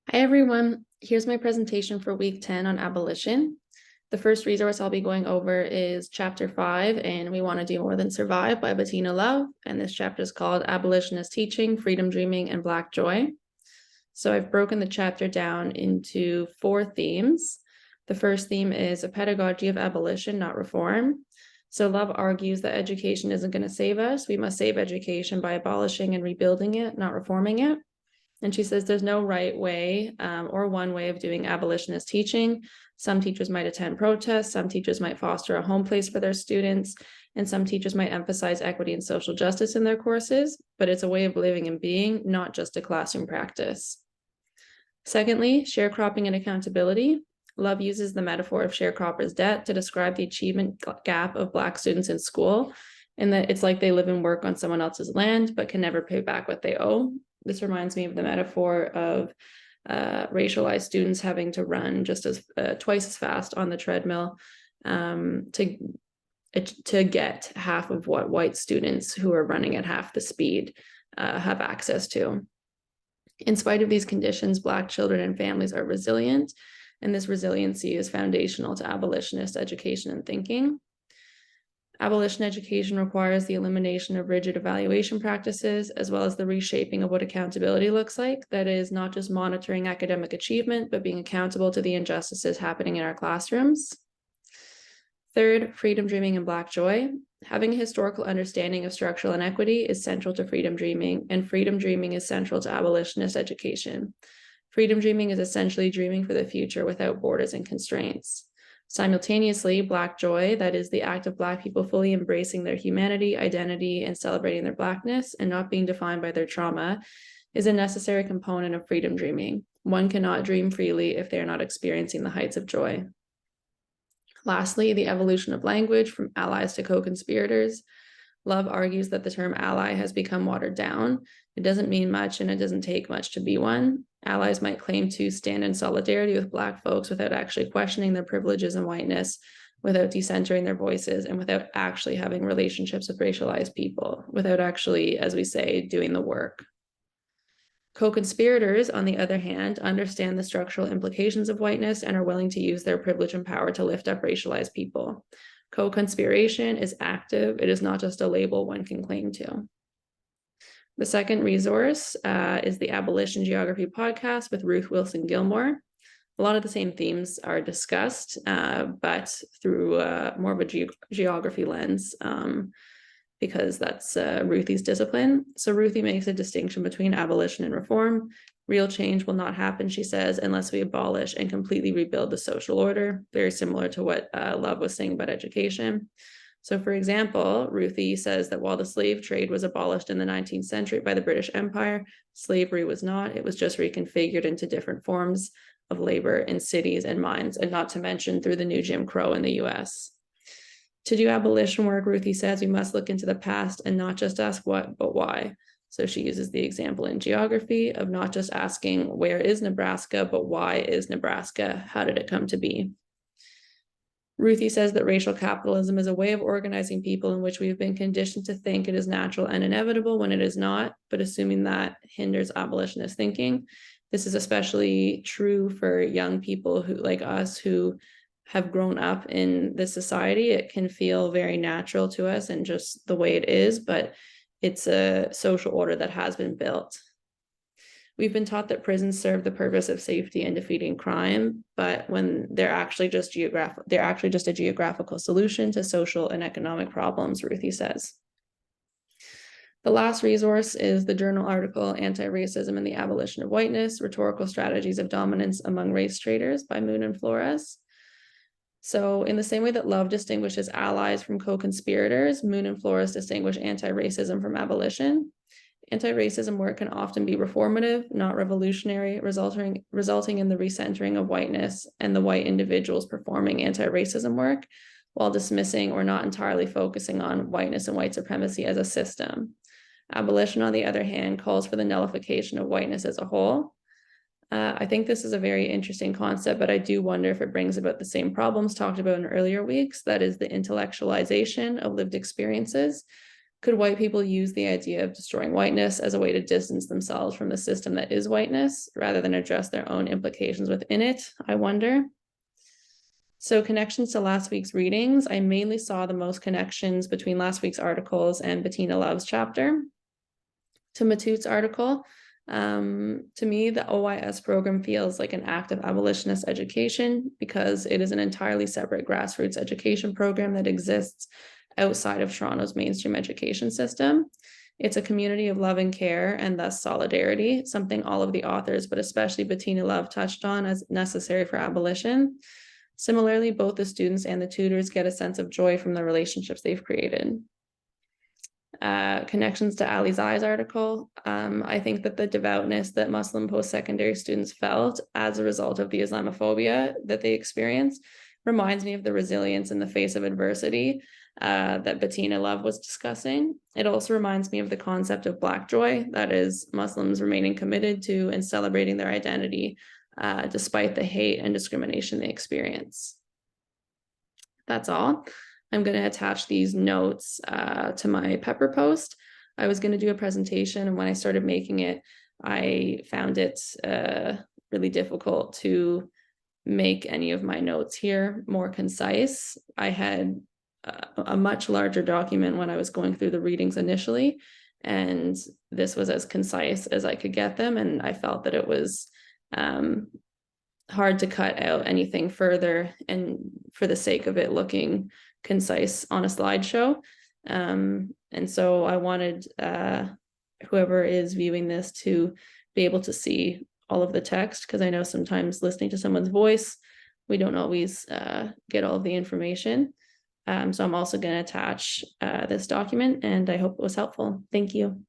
Hi, everyone. Here's my presentation for week 10 on abolition. The first resource I'll be going over is chapter 5, and We Want to Do More Than Survive by Bettina Love. And this chapter is called Abolitionist Teaching, Freedom Dreaming, and Black Joy. So I've broken the chapter down into 4 themes. The first theme is a pedagogy of abolition, not reform. So Love argues that education isn't going to save us. We must save education by abolishing and rebuilding it, not reforming it. And she says there's no right way or one way of doing abolitionist teaching. Some teachers might attend protests, some teachers might foster a home place for their students, and some teachers might emphasize equity and social justice in their courses, but it's a way of living and being, not just a classroom practice. Secondly, sharecropping and accountability. Love uses the metaphor of sharecropper's debt to describe the achievement gap of Black students in school, and that it's like they live and work on someone else's land, but can never pay back what they owe. This reminds me of the metaphor of racialized students having to run just as twice as fast on the treadmill to get half of what white students who are running at half the speed have access to. In spite of these conditions, Black children and families are resilient, and this resiliency is foundational to abolitionist education and thinking. Abolition education requires the elimination of rigid evaluation practices, as well as the reshaping of what accountability looks like. That is, not just monitoring academic achievement, but being accountable to the injustices happening in our classrooms. Third, freedom dreaming and Black joy. Having a historical understanding of structural inequity is central to freedom dreaming, and freedom dreaming is central to abolitionist education. Freedom dreaming is essentially dreaming for the future without borders and constraints. Simultaneously, Black joy, that is the act of Black people fully embracing their humanity, identity, and celebrating their Blackness and not being defined by their trauma, is a necessary component of freedom dreaming. One cannot dream freely if they are not experiencing the heights of joy. Lastly, the evolution of language from allies to co-conspirators. Love argues that the term ally has become watered down. It doesn't mean much, and it doesn't take much to be one. Allies might claim to stand in solidarity with Black folks without actually questioning their privileges and whiteness, without decentering their voices, and without actually having relationships with racialized people, without actually, as we say, doing the work. Co-conspirators, on the other hand, understand the structural implications of whiteness and are willing to use their privilege and power to lift up racialized people. Co-conspiration is active. It is not just a label one can cling to. The second resource is the Abolition Geography podcast with Ruth Wilson Gilmore. A lot of the same themes are discussed, but through more of a geography lens, because that's Ruthie's discipline. So Ruthie makes a distinction between abolition and reform. Real change will not happen, she says, unless we abolish and completely rebuild the social order, very similar to what Love was saying about education. So, for example, Ruthie says that while the slave trade was abolished in the 19th century by the British Empire, slavery was not. It was just reconfigured into different forms of labor in cities and mines, and not to mention through the new Jim Crow in the US. To do abolition work, Ruthie says, we must look into the past and not just ask what, but why. So she uses the example in geography of not just asking where is Nebraska, but why is Nebraska? How did it come to be? Ruthie says that racial capitalism is a way of organizing people in which we have been conditioned to think it is natural and inevitable when it is not, but assuming that hinders abolitionist thinking. This is especially true for young people who, like us, who have grown up in this society. It can feel very natural to us and just the way it is, but it's a social order that has been built. We've been taught that prisons serve the purpose of safety and defeating crime, but when they're actually just a geographical solution to social and economic problems, Ruthie says. The last resource is the journal article Anti-Racism and the Abolition of Whiteness, Rhetorical Strategies of Dominance Among Race Traders by Moon and Flores. So in the same way that Love distinguishes allies from co-conspirators, Moon and Flores distinguish anti-racism from abolition. Anti-racism work can often be reformative, not revolutionary, resulting in the recentering of whiteness and the white individuals performing anti-racism work, while dismissing or not entirely focusing on whiteness and white supremacy as a system. Abolition, on the other hand, calls for the nullification of whiteness as a whole. I think this is a very interesting concept, but I do wonder if it brings about the same problems talked about in earlier weeks, that is the intellectualization of lived experiences. Could white people use the idea of destroying whiteness as a way to distance themselves from the system that is whiteness, rather than address their own implications within it? I wonder. So connections to last week's readings, I mainly saw the most connections between last week's articles and Bettina Love's chapter. To Matut's article, to me, the OYS program feels like an active abolitionist education because it is an entirely separate grassroots education program that exists outside of Toronto's mainstream education system. It's a community of love and care and thus solidarity, something all of the authors, but especially Bettina Love, touched on as necessary for abolition. Similarly, both the students and the tutors get a sense of joy from the relationships they've created. Connections to Ali Zai's article. I think that the devoutness that Muslim post-secondary students felt as a result of the Islamophobia that they experienced reminds me of the resilience in the face of adversity that Bettina Love was discussing. It also reminds me of the concept of Black joy, that is, Muslims remaining committed to and celebrating their identity despite the hate and discrimination they experience. That's all. I'm going to attach these notes to my Pepper post. I was going to do a presentation, and when I started making it, I found it really difficult to make any of my notes here more concise. I had a much larger document when I was going through the readings initially, and this was as concise as I could get them, and I felt that it was hard to cut out anything further and for the sake of it looking concise on a slideshow. And so I wanted whoever is viewing this to be able to see all of the text, because I know sometimes listening to someone's voice, we don't always get all of the information. So I'm also going to attach this document, and I hope it was helpful. Thank you.